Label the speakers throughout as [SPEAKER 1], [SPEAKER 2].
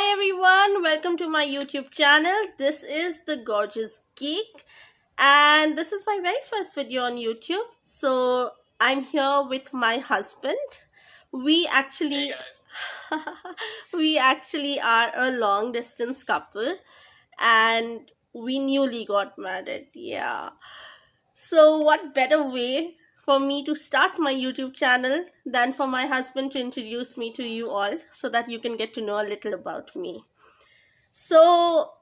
[SPEAKER 1] Hi everyone, welcome to my YouTube channel. This is the Gorgeous Geek, and this is my very first video on YouTube. So I'm here with my husband. We
[SPEAKER 2] Hey
[SPEAKER 1] actually
[SPEAKER 2] guys.
[SPEAKER 1] we actually are a long distance couple, and we newly got married. Yeah. So, what better way for me to start my YouTube channel than for my husband to introduce me to you all so that you can get to know a little about me? So,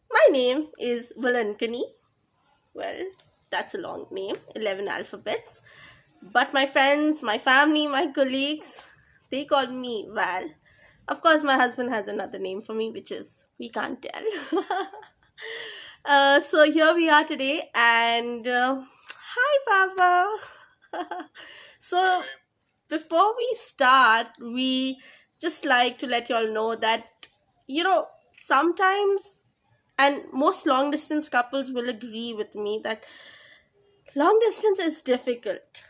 [SPEAKER 1] my name is Valankani. Well, that's a long name, 11 alphabets. But my friends, my family, my colleagues, they call me Val. Of course, my husband has another name for me, which is we can't tell. So here we are today, and hi, Papa. So
[SPEAKER 2] Alright.
[SPEAKER 1] before we start, we just like to let you all know that sometimes, and most long distance couples will agree with me that long distance is difficult,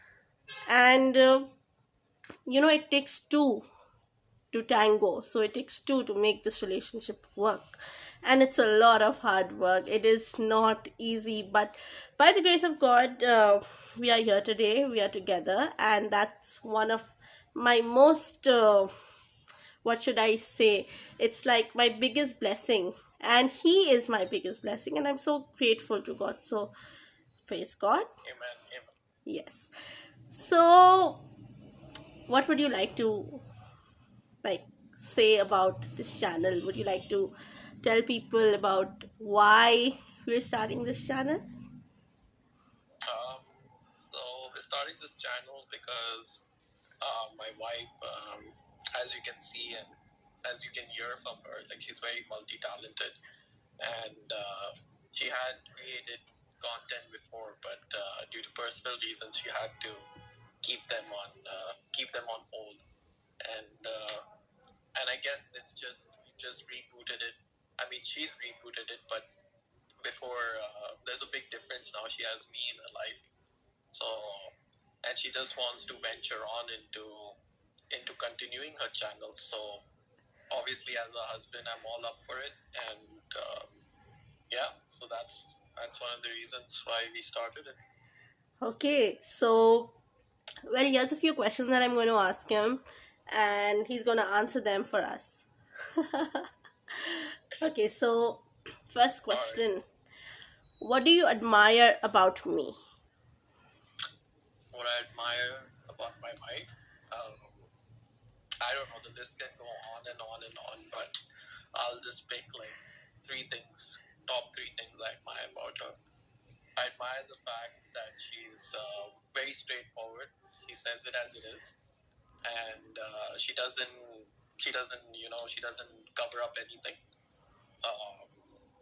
[SPEAKER 1] and it takes two to tango. So it takes two to make this relationship work. And it's a lot of hard work. It is not easy, but by the grace of God, we are here today. We are together, and that's one of my most, what should I say? It's like my biggest blessing. And He is my biggest blessing, and I'm so grateful to God. So praise God.
[SPEAKER 2] Amen. Amen.
[SPEAKER 1] Yes. So, what would you like to like say about this channel? Would you like to tell people about why we're starting this channel?
[SPEAKER 2] Um, so we're starting this channel because my wife, as you can see and as you can hear from her, like she's very multi-talented, and she had created content before, but due to personal reasons, she had to keep them on hold, and I guess it's just rebooted it. I mean, she's rebooted it, but before there's a big difference now. She has me in her life, so and she just wants to venture on into continuing her channel. So obviously, as a husband, I'm all up for it, and yeah, so that's one of the reasons why we started it.
[SPEAKER 1] Okay, so well, here's a few questions that I'm going to ask him, and he's going to answer them for us. Okay, so first
[SPEAKER 2] All right.
[SPEAKER 1] question: what do you admire about me?
[SPEAKER 2] What I admire about my wife, um, I don't know. The list can go on and on and on, but I'll just pick like top three things I admire about her. I admire the fact that she's very straightforward. She says it as it is, and she doesn't cover up anything. Um,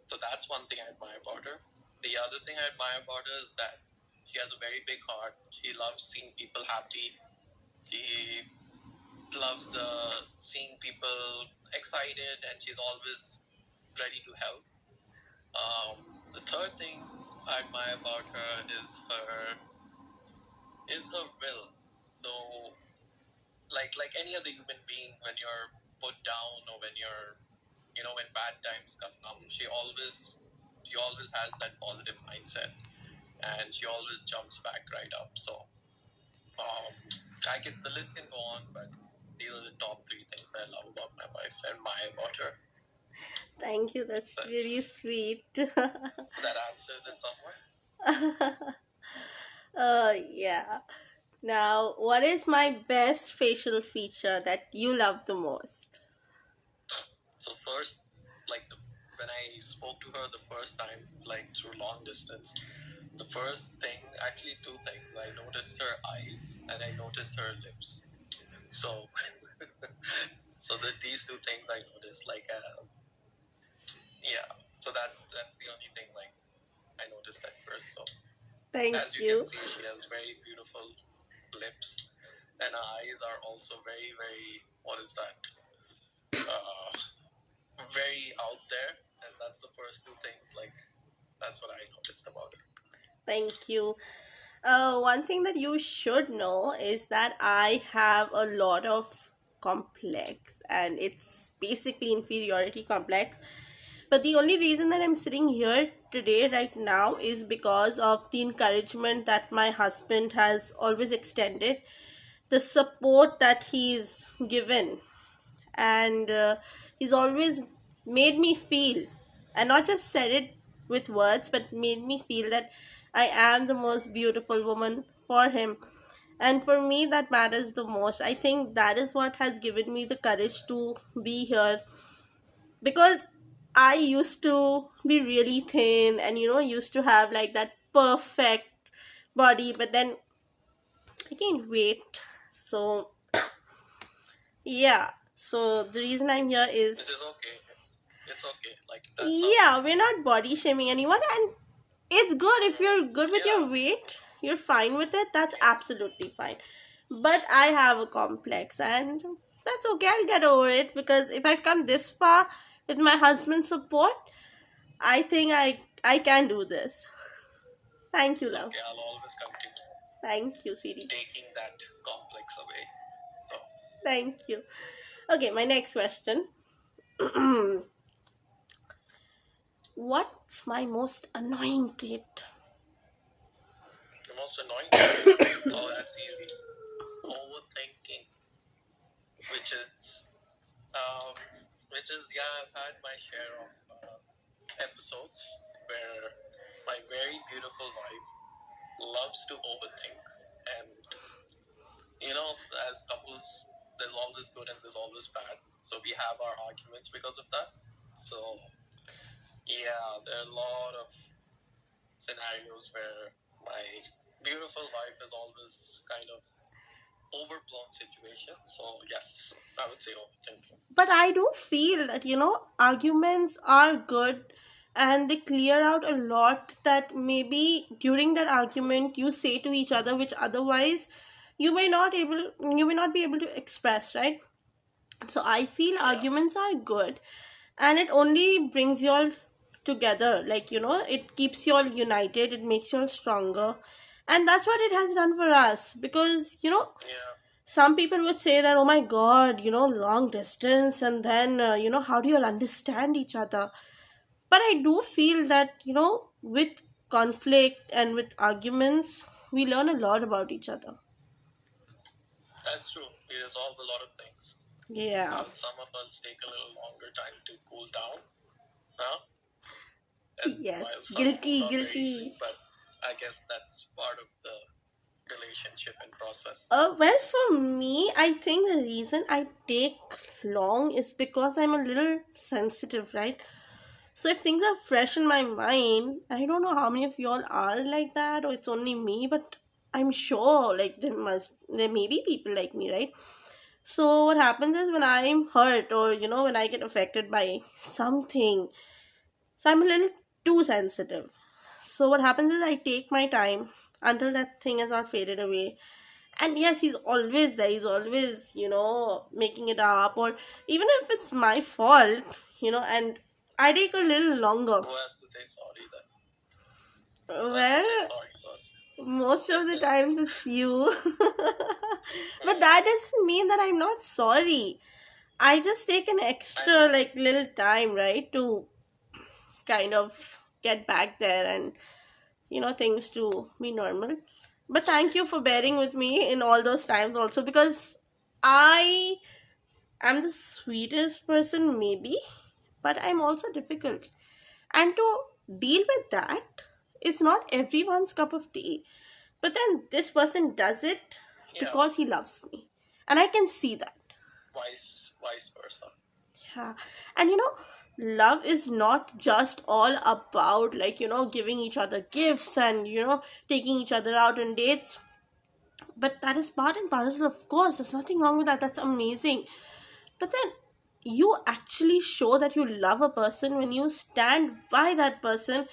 [SPEAKER 2] so that's one thing I admire about her. The other thing I admire about her is that she has a very big heart. She loves seeing people happy. She loves seeing people excited, and she's always ready to help. Um, the third thing I admire about her is her will. So, like any other human being, when you're put down or when you're when bad times come, she always has that positive mindset, and she always jumps back right up. So, um, the list can go on, but these are the top three things I love about my wife and admire about her.
[SPEAKER 1] Thank you, that's really
[SPEAKER 2] That's
[SPEAKER 1] sweet.
[SPEAKER 2] that answers it somewhat.
[SPEAKER 1] Yeah. Now, what is my best facial feature that you love the most?
[SPEAKER 2] So first, when I spoke to her the first time, like through long distance, the first thing, actually two things, I noticed her eyes and I noticed her lips. So, so these two things I noticed, yeah. So that's the only thing like I noticed at first. So as
[SPEAKER 1] Thank
[SPEAKER 2] you can
[SPEAKER 1] you.
[SPEAKER 2] see, she has very beautiful lips, and her eyes are also very very what is that? Uh, very out there, and that's the first two things. Like that's what I noticed about her.
[SPEAKER 1] Thank you. One thing that you should know is that I have a lot of complex, and it's basically inferiority complex. But the only reason that I'm sitting here today, right now, is because of the encouragement that my husband has always extended, the support that he's given, and he's always made me feel, and not just said it with words, but made me feel that I am the most beautiful woman for him. And for me, that matters the most. I think that is what has given me the courage to be here, because I used to be really thin and used to have like that perfect body, but then I gained weight. So yeah, so the reason I'm here
[SPEAKER 2] Which
[SPEAKER 1] is,
[SPEAKER 2] is okay. It's okay. Like that's how.
[SPEAKER 1] yeah, we're not body shaming anyone, and it's good if you're good with
[SPEAKER 2] Yeah,
[SPEAKER 1] your weight, you're fine with it, that's absolutely fine. But I have a complex, and that's okay, I'll get over it, because if I've come this far with my husband's support, I think I can do this. Thank you,
[SPEAKER 2] it's
[SPEAKER 1] love.
[SPEAKER 2] okay. I'll always come to you,
[SPEAKER 1] Thank you, sweetie.
[SPEAKER 2] taking that complex away. So
[SPEAKER 1] Thank you. Okay, my next question. What's my most annoying trait?
[SPEAKER 2] the most annoying trait. Oh, that's easy. Overthinking, which is, um, yeah, I've had my share of episodes where my very beautiful wife loves to overthink, and as couples, there's always good and there's always bad. So we have our arguments because of that. So yeah, there are a lot of scenarios where my beautiful wife is always kind of overblown situation. So yes, I would say overthinking.
[SPEAKER 1] But I do feel that arguments are good, and they clear out a lot that maybe during that argument you say to each other, which otherwise you may not be able to express, right? So I feel
[SPEAKER 2] Yeah,
[SPEAKER 1] arguments are good, and it only brings you all together, like it keeps you all united, it makes you all stronger. And that's what it has done for us, because
[SPEAKER 2] yeah,
[SPEAKER 1] some people would say that, oh my god, long distance, and then how do you all understand each other? But I do feel that with conflict and with arguments, we learn a lot about each other.
[SPEAKER 2] that's true. We resolve a lot of things.
[SPEAKER 1] Yeah.
[SPEAKER 2] While some of us take a little longer time to cool down, huh? And while
[SPEAKER 1] Yes,
[SPEAKER 2] some cool
[SPEAKER 1] guilty,
[SPEAKER 2] down very easily,
[SPEAKER 1] guilty.
[SPEAKER 2] but I guess that's part of the relationship and process.
[SPEAKER 1] Well, for me, I think the reason I take long is because I'm a little sensitive, right? So if things are fresh in my mind, I don't know how many of y'all are like that, or it's only me, but I'm sure like there may be people like me, right? So what happens is, when I'm hurt, or when I get affected by something, so I'm a little too sensitive. So what happens is, I take my time until that thing has not faded away. And yes, he's always there, he's always making it up, or even if it's my fault, and I take a little longer.
[SPEAKER 2] Who has to say sorry then? Who has to say
[SPEAKER 1] Well,
[SPEAKER 2] sorry first?
[SPEAKER 1] most of the times it's you. But that doesn't mean that I'm not sorry. I just take an
[SPEAKER 2] I
[SPEAKER 1] extra
[SPEAKER 2] know.
[SPEAKER 1] like little time, right, to kind of get back there, and things to be normal. But thank you for bearing with me in all those times also, because I am the sweetest person maybe, but I'm also difficult. And to deal with that is not everyone's cup of tea. But then this person does it
[SPEAKER 2] Yeah,
[SPEAKER 1] because he loves me. And I can see that.
[SPEAKER 2] vice versa.
[SPEAKER 1] Yeah. And love is not just all about like, giving each other gifts and, taking each other out on dates. But that is part and parcel, of course. There's nothing wrong with that. That's amazing. But then you actually show that you love a person when you stand by that person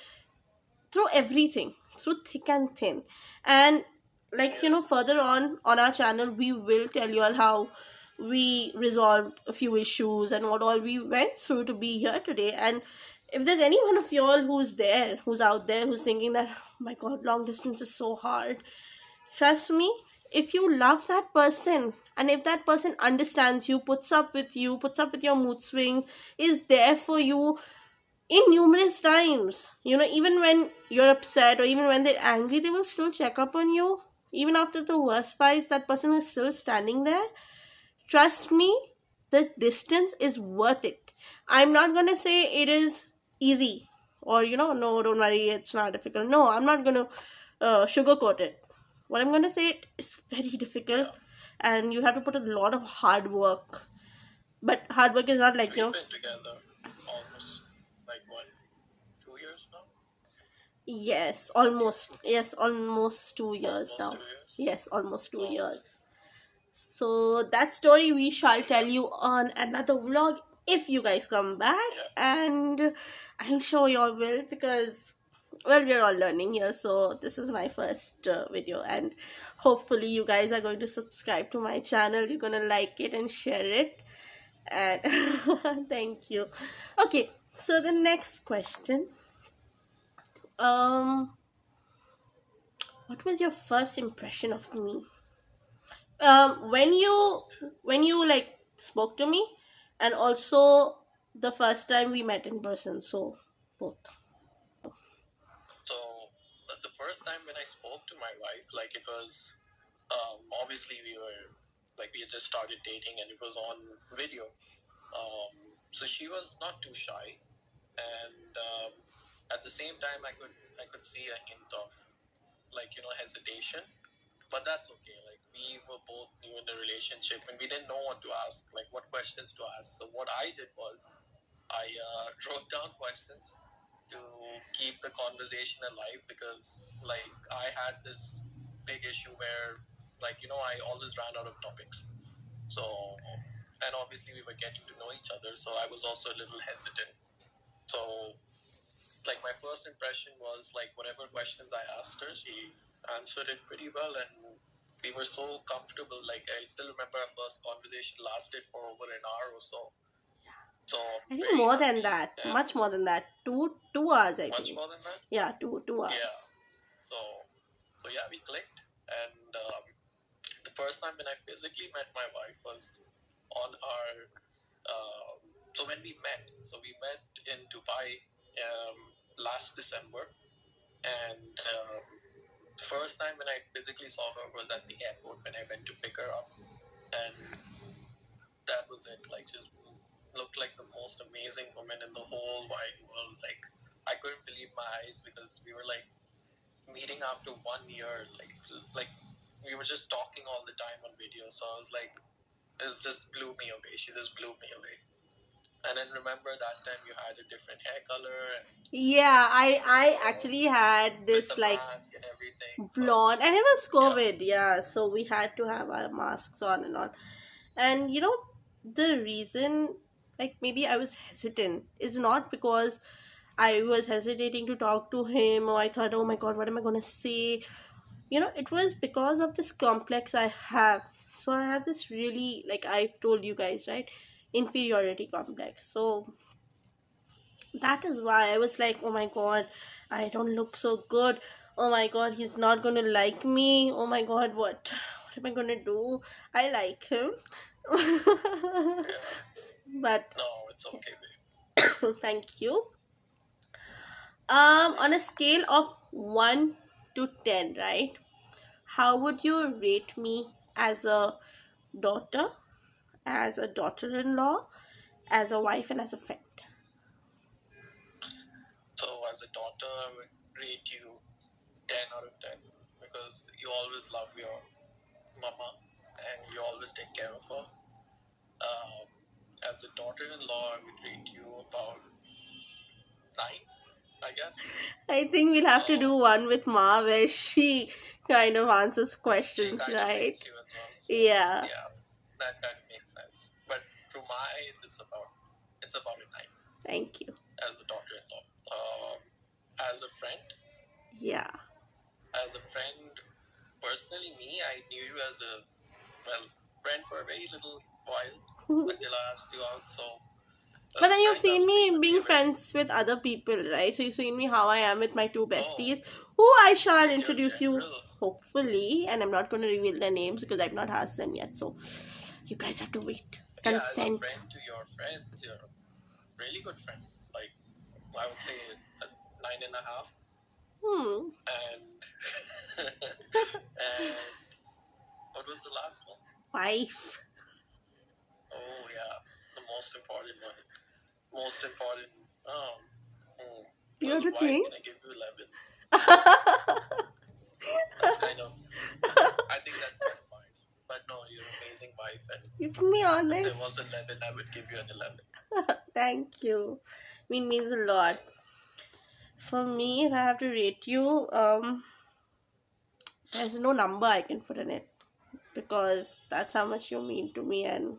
[SPEAKER 1] through everything, through thick and thin. And like
[SPEAKER 2] Yeah,
[SPEAKER 1] further on our channel, we will tell you all how we resolved a few issues and what all we went through to be here today. And if there's any one of y'all who's out there, who's thinking that, oh my god, long distance is so hard, trust me, if you love that person, and if that person understands you, puts up with your mood swings, is there for you in numerous times, even when you're upset or even when they're angry, they will still check up on you. Even after the worst fights, that person is still standing there. Trust me, the distance is worth it. I'm not gonna say it is easy, or no, don't worry, it's not difficult. No, I'm not gonna sugarcoat it. What I'm gonna say, it's very difficult,
[SPEAKER 2] Yeah.
[SPEAKER 1] and you have to put a lot of hard work. But hard work is not like,
[SPEAKER 2] We've been together almost like what, 2 years now?
[SPEAKER 1] yes, almost. Yes, almost 2 years
[SPEAKER 2] Almost
[SPEAKER 1] now.
[SPEAKER 2] 2 years.
[SPEAKER 1] Yes, almost two
[SPEAKER 2] So
[SPEAKER 1] years. So that story we shall tell you on another vlog if you guys come back,
[SPEAKER 2] yes.
[SPEAKER 1] and I'm sure you all will, because well, we're all learning here. So this is my first video, and hopefully you guys are going to subscribe to my channel. You're gonna like it and share it, and thank you. Okay, so the next question. Um, what was your first impression of me? When you
[SPEAKER 2] First.
[SPEAKER 1] like spoke to me, and also the first time we met in person. So both.
[SPEAKER 2] So the first time when I spoke to my wife, like it was obviously we had just started dating and it was on video. So she was not too shy, and at the same time I could see a hint of hesitation, but that's okay. Like we were both new in the relationship and we didn't know what to ask, like what questions to ask. So what I did was I wrote down questions to keep the conversation alive, because like I had this big issue where I always ran out of topics. So, and obviously we were getting to know each other, so I was also a little hesitant. So like my first impression was like whatever questions I asked her, she answered it pretty well, and we were so comfortable. Like I still remember our first conversation lasted for over an hour or so. So
[SPEAKER 1] I
[SPEAKER 2] I'm
[SPEAKER 1] think
[SPEAKER 2] very
[SPEAKER 1] more than
[SPEAKER 2] happy,
[SPEAKER 1] that,
[SPEAKER 2] and
[SPEAKER 1] much more than that. Two hours, I
[SPEAKER 2] much
[SPEAKER 1] think.
[SPEAKER 2] more than that.
[SPEAKER 1] Yeah, two
[SPEAKER 2] Yeah.
[SPEAKER 1] hours.
[SPEAKER 2] So yeah, we clicked, and the first time when I physically met my wife was on our. So when we met in Dubai last December, and the first time when I physically saw her was at the airport when I went to pick her up, and that was it. Like, just looked like the most amazing woman in the whole wide world. Like, I couldn't believe my eyes, because we were like meeting after 1 year. Like we were just talking all the time on video. So I was like, it just blew me away. She just blew me away. And then remember that time you had a different hair color and
[SPEAKER 1] Yeah, I actually had
[SPEAKER 2] with
[SPEAKER 1] this
[SPEAKER 2] the
[SPEAKER 1] like
[SPEAKER 2] mask and everything. So
[SPEAKER 1] blonde, and it was
[SPEAKER 2] yeah,
[SPEAKER 1] COVID. Yeah, so we had to have our masks on and on. And the reason, like, maybe I was hesitant is not because I was hesitating to talk to him, or I thought, oh my god, what am I gonna say? It was because of this complex I have. So I have this really, like I've told you guys, right? Inferiority complex. So that is why I was like, oh my god, I don't look so good. Oh my god, he's not gonna like me. Oh my god, what am I gonna do? I like him.
[SPEAKER 2] yeah.
[SPEAKER 1] But
[SPEAKER 2] No, it's okay, babe.
[SPEAKER 1] thank you. On a scale of 1 to 10, right? How would you rate me as a daughter, as a daughter-in-law, as a wife, and as a friend?
[SPEAKER 2] So as a daughter, I would rate you 10 out of 10, because you always love your mama and you always take care of her. Um, as a daughter-in-law, I would rate you about 9, I guess.
[SPEAKER 1] I think we'll have to do one with Ma where she kind of answers
[SPEAKER 2] She
[SPEAKER 1] questions,
[SPEAKER 2] kind of
[SPEAKER 1] right?
[SPEAKER 2] rates you as well. So
[SPEAKER 1] Yeah.
[SPEAKER 2] yeah, that makes sense. But through my eyes, it's about a 9
[SPEAKER 1] Thank you.
[SPEAKER 2] as a daughter-in-law. As a friend,
[SPEAKER 1] Yeah.
[SPEAKER 2] personally, me, I knew you as a friend for a very little while
[SPEAKER 1] But
[SPEAKER 2] until I asked you out. So as a
[SPEAKER 1] then you've
[SPEAKER 2] friend, I
[SPEAKER 1] seen
[SPEAKER 2] would say
[SPEAKER 1] me
[SPEAKER 2] you'd be
[SPEAKER 1] being
[SPEAKER 2] a very
[SPEAKER 1] friends with other people, right? So you've seen me how I am with my two
[SPEAKER 2] oh,
[SPEAKER 1] besties, who I shall
[SPEAKER 2] with your
[SPEAKER 1] introduce you.
[SPEAKER 2] general.
[SPEAKER 1] hopefully, and I'm not going to reveal their names because I've not asked them yet. So you guys have to wait.
[SPEAKER 2] Yeah, as a
[SPEAKER 1] Consent.
[SPEAKER 2] friend to your friends, you're a really good friend. Like, I would say a 9.5.
[SPEAKER 1] Hmm.
[SPEAKER 2] And and what was the last one?
[SPEAKER 1] Wife.
[SPEAKER 2] Oh yeah, the most important one. Most important.
[SPEAKER 1] You
[SPEAKER 2] Was
[SPEAKER 1] have to
[SPEAKER 2] why
[SPEAKER 1] think.
[SPEAKER 2] can I give you 11? That's kind of. I think that's my wife. But no, you're an amazing wife, and
[SPEAKER 1] You can be
[SPEAKER 2] if there
[SPEAKER 1] honest.
[SPEAKER 2] was 11, I would give you an 11.
[SPEAKER 1] Thank you. Means a lot. For me, if I have to rate you, there's no number I can put in it because that's how much you mean to me, and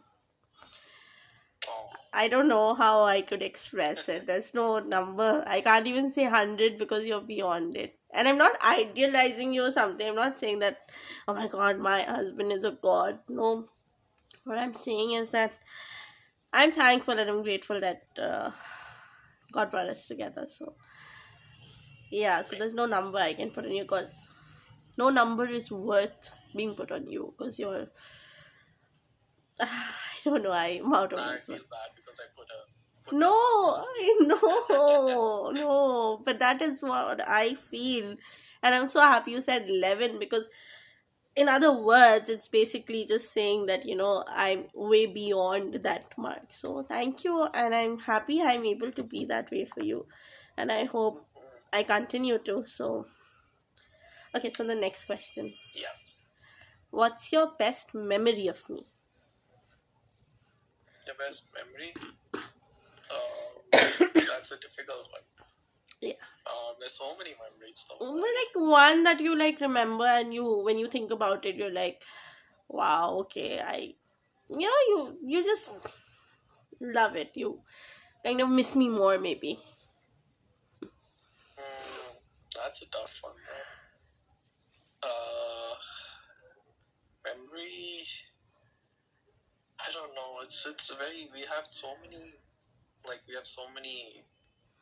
[SPEAKER 2] Oh,
[SPEAKER 1] I don't know how I could express it. There's no number. I can't even say 100 because you're beyond it. And I'm not idealizing you or something. I'm not saying that, oh my god, my husband is a god. No. What I'm saying is that I'm thankful and I'm grateful that God brought us together. So, yeah, so
[SPEAKER 2] great.
[SPEAKER 1] there's no number I can put on you because no number is worth being put on you because you're. I don't know, I'm out of
[SPEAKER 2] Now I
[SPEAKER 1] words.
[SPEAKER 2] feel bad because I put
[SPEAKER 1] No,
[SPEAKER 2] that numbers on
[SPEAKER 1] I
[SPEAKER 2] you.
[SPEAKER 1] know, no, but that is what I feel. And I'm so happy you said 11 because, in other words, it's basically just saying that, I'm way beyond that mark. So, thank you, and I'm happy I'm able to be that way for you. And I hope I continue to. So, okay, so the next question.
[SPEAKER 2] Yes.
[SPEAKER 1] What's your best memory of me?
[SPEAKER 2] Your best memory? That's a difficult one.
[SPEAKER 1] Yeah.
[SPEAKER 2] There's so many memories though.
[SPEAKER 1] Well,
[SPEAKER 2] I mean,
[SPEAKER 1] like one that you like remember, and when you think about it, you're like, wow, okay, you just love it. You kind of miss me more, maybe.
[SPEAKER 2] mm, that's a tough one though. Uh, memory. I don't know. It's very. We have so many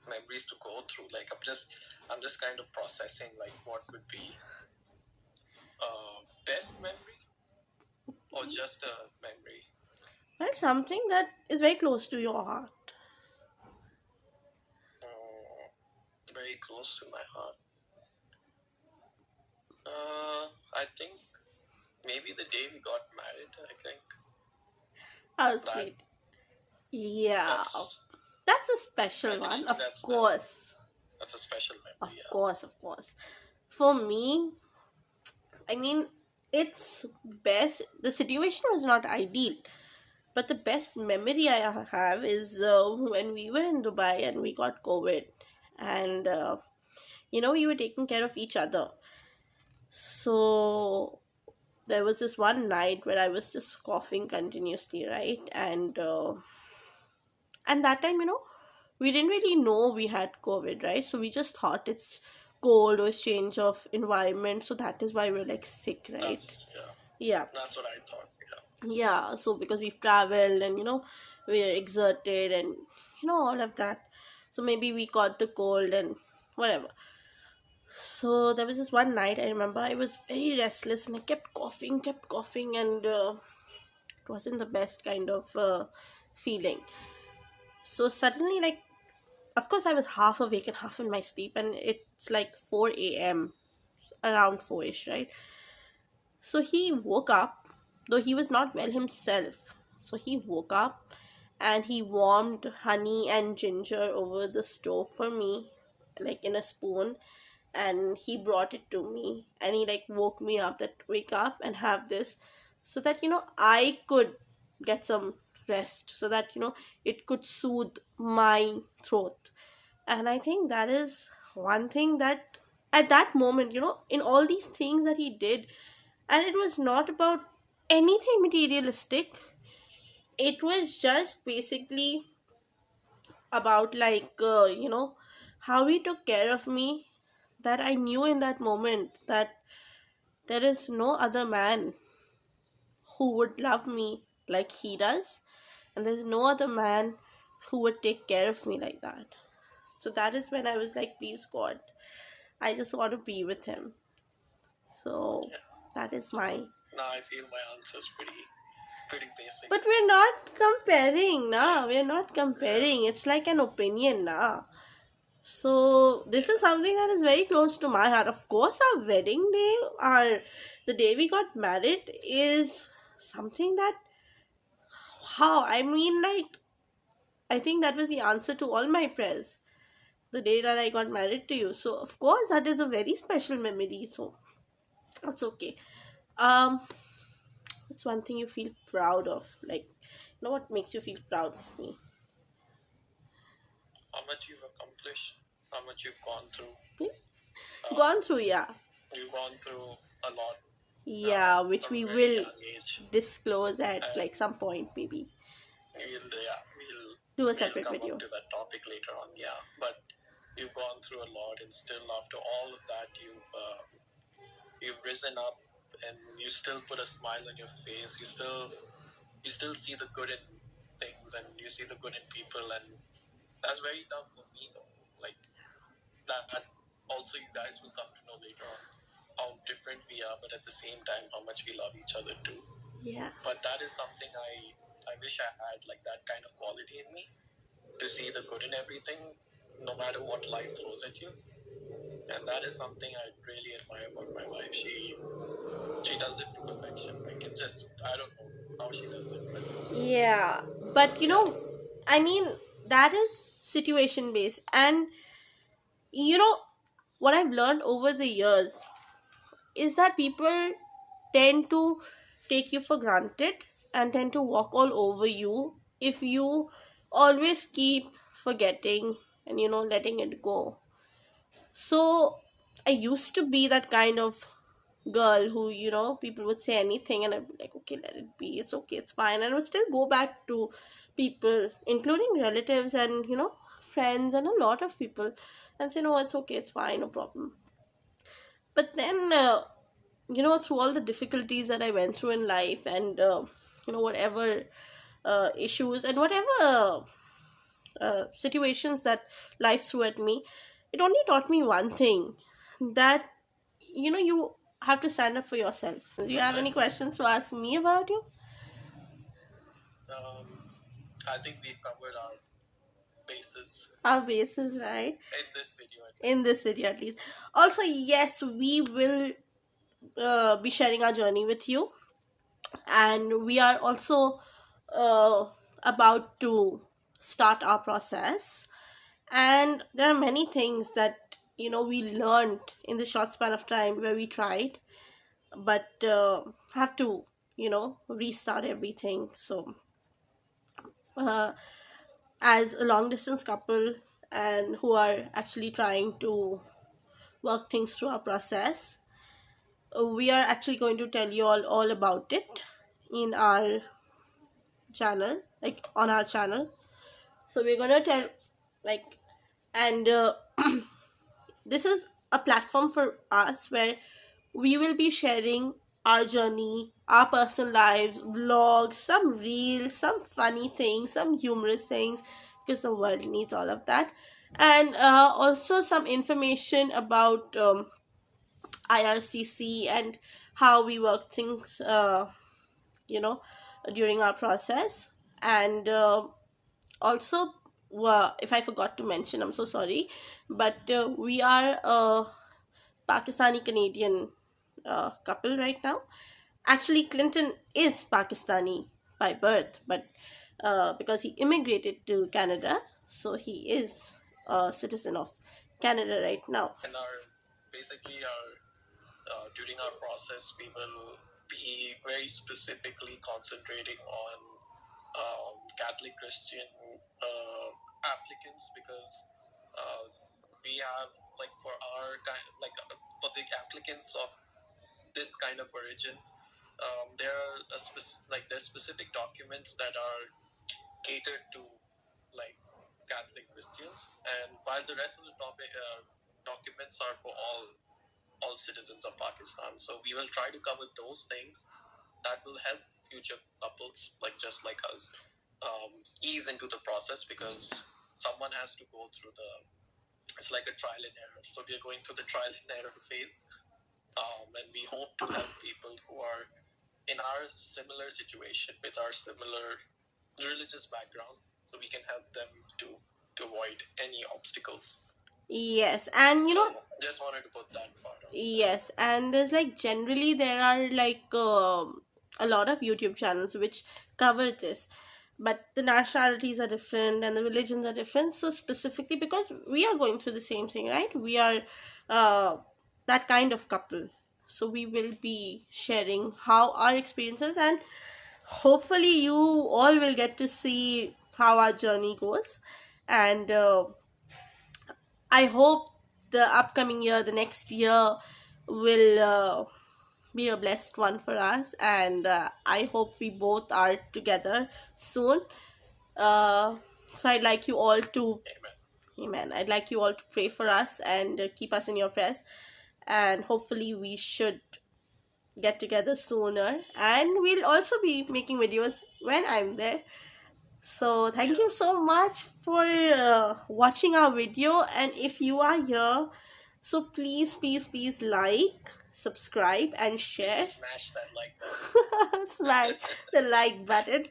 [SPEAKER 2] memories to go through. Like I'm just kind of processing like what would be best memory or just a memory.
[SPEAKER 1] Well, something that is very close to your heart.
[SPEAKER 2] Very close to my heart. I think maybe the day we got married. I think
[SPEAKER 1] How
[SPEAKER 2] that
[SPEAKER 1] sweet. Yeah,
[SPEAKER 2] that's.
[SPEAKER 1] that's a
[SPEAKER 2] I
[SPEAKER 1] special
[SPEAKER 2] think
[SPEAKER 1] one,
[SPEAKER 2] maybe
[SPEAKER 1] of
[SPEAKER 2] that's
[SPEAKER 1] course.
[SPEAKER 2] a special
[SPEAKER 1] Of
[SPEAKER 2] memory. Yeah.
[SPEAKER 1] course, of course. For me, I mean, it's best. The situation was not ideal, but the best memory I have is when we were in Dubai and we got COVID, and we were taking care of each other. So there was this one night where I was just coughing continuously, right? And that time, we didn't really know we had COVID, right? So we just thought it's cold or change of environment, so that is why we're like sick, right?
[SPEAKER 2] That's yeah.
[SPEAKER 1] Yeah.
[SPEAKER 2] That's what I thought. Yeah.
[SPEAKER 1] Yeah, so because we've traveled and we're exerted and all of that, so maybe we caught the cold and whatever. So there was this one night, I remember I was very restless and I kept coughing, and it wasn't the best kind of feeling. So suddenly, like, of course I was half awake and half in my sleep, and it's like 4 a.m., around 4ish, right? So he woke up, though he was not well himself. So he woke up and he warmed honey and ginger over the stove for me, like in a spoon, and he brought it to me and he like woke me up that wake up and have this so that I could get some rest, so that it could soothe my throat. And I think that is one thing that at that moment, in all these things that he did, and it was not about anything materialistic, it was just basically about like how he took care of me, that I knew in that moment that there is no other man who would love me like he does, and there's no other man who would take care of me like that. So that is when I was like, please God, I just want to be with him. So
[SPEAKER 2] Yeah.
[SPEAKER 1] that is mine.
[SPEAKER 2] Now I feel my answer is pretty basic.
[SPEAKER 1] But we're not comparing, nah. We're not
[SPEAKER 2] Yeah.
[SPEAKER 1] comparing. It's like an opinion, nah. So this is
[SPEAKER 2] Yeah.
[SPEAKER 1] something that is very close to my heart. Of course, our wedding day, our the day we got married, is something that, how, I mean, like, I think that was the answer to all my prayers. The day that I got married to you. So of course, that is a very special memory. So that's okay. Um, what's one thing you feel proud of? Like, what makes you feel proud of me?
[SPEAKER 2] How much you've accomplished, how much you've gone through.
[SPEAKER 1] Yeah.
[SPEAKER 2] Um,
[SPEAKER 1] Gone through, yeah.
[SPEAKER 2] you've gone through a lot
[SPEAKER 1] Yeah, which
[SPEAKER 2] from
[SPEAKER 1] we
[SPEAKER 2] a very
[SPEAKER 1] will
[SPEAKER 2] young age,
[SPEAKER 1] disclose at
[SPEAKER 2] and
[SPEAKER 1] like some point, maybe. Do a
[SPEAKER 2] we'll
[SPEAKER 1] separate
[SPEAKER 2] come up
[SPEAKER 1] video.
[SPEAKER 2] to that topic later on. Yeah, but you've gone through a lot, and still after all of that, you've risen up, and you still put a smile on your face. You still see the good in things, and you see the good in people, and that's very tough for me though. Like that also, you guys will come to know later on how different we are, but at the same time how much we love each other too.
[SPEAKER 1] Yeah.
[SPEAKER 2] But that is something I wish I had, like that kind of quality in me, to see the good in everything, no matter what life throws at you. And that is something I really admire about my wife. She does it to perfection. Like, it's just, I don't know how she does it, but
[SPEAKER 1] Yeah. But
[SPEAKER 2] yeah.
[SPEAKER 1] I mean, that is situation based. And you know, what I've learned over the years is that people tend to take you for granted and tend to walk all over you if you always keep forgetting and letting it go. So I used to be that kind of girl who, people would say anything and I'd be like, okay, let it be, it's okay, it's fine, and I would still go back to people, including relatives and friends and a lot of people, and say, no, it's okay, it's fine, no problem. But then through all the difficulties that I went through in life, and whatever issues and whatever situations that life threw at me, it only taught me one thing, that you have to stand up for yourself. Do you have any
[SPEAKER 2] Exactly.
[SPEAKER 1] questions to ask me about you?
[SPEAKER 2] Um, I think we covered our bases
[SPEAKER 1] Our bases, right?
[SPEAKER 2] in this video at
[SPEAKER 1] In
[SPEAKER 2] least.
[SPEAKER 1] this video, at least. Also, yes, we will be sharing our journey with you, and we are also uh, about to start our process. And there are many things that we learned in the short span of time where we tried, but have to restart everything. So uh, as a long distance couple, and who are actually trying to work things through our process, we are actually going to tell you all about it in our channel, like on our channel. So we're gonna tell, like, and this is a platform for us where we will be sharing our journey, our personal lives, vlogs, some reels, some funny things, some humorous things, because the world needs all of that, and also some information about IRCC and how we work things, you know, during our process, and also, if I forgot to mention, I'm so sorry, but we are a Pakistani Canadian couple right now. Actually, Clinton is Pakistani by birth, but because he immigrated to Canada, so he is a citizen of Canada right now.
[SPEAKER 2] And basically our during our process, we will be very specifically concentrating on Catholic Christian applicants, because uh, we have, like, for our for the applicants of this kind of origin, there are there's specific documents that are catered to, like, Catholic Christians, and while the rest of the documents are for all citizens of Pakistan. So we will try to cover those things that will help future couples, like just like us, ease into the process, because someone has to go through it's like a trial and error. So we are going through the trial and error phase. And we hope to help people who are in our similar situation with our similar religious background, so we can help them to avoid any obstacles.
[SPEAKER 1] Yes, and
[SPEAKER 2] So just wanted to put that part out there.
[SPEAKER 1] yes, and there's like generally there are like a lot of YouTube channels which cover this, but the nationalities are different and the religions are different. So specifically because we are going through the same thing, right? We are uh, that kind of couple. So we will be sharing how our experiences, and hopefully you all will get to see how our journey goes. And I hope the upcoming year, the next year, will be a blessed one for us. And I hope we both are together soon. Uh, so I'd like you all to,
[SPEAKER 2] Amen.
[SPEAKER 1] amen. I'd like you all to pray for us and keep us in your prayers. And hopefully, we should get together sooner. And we'll also be making videos when I'm there. So thank you
[SPEAKER 2] Yeah.
[SPEAKER 1] so much for watching our video, and if you are here, so please like, subscribe and share.
[SPEAKER 2] Please smash that like button.
[SPEAKER 1] Smash the like button,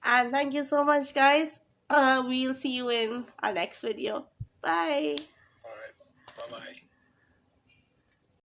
[SPEAKER 1] and thank you so much guys. We'll see you in our next video. Bye.
[SPEAKER 2] All right. Bye bye.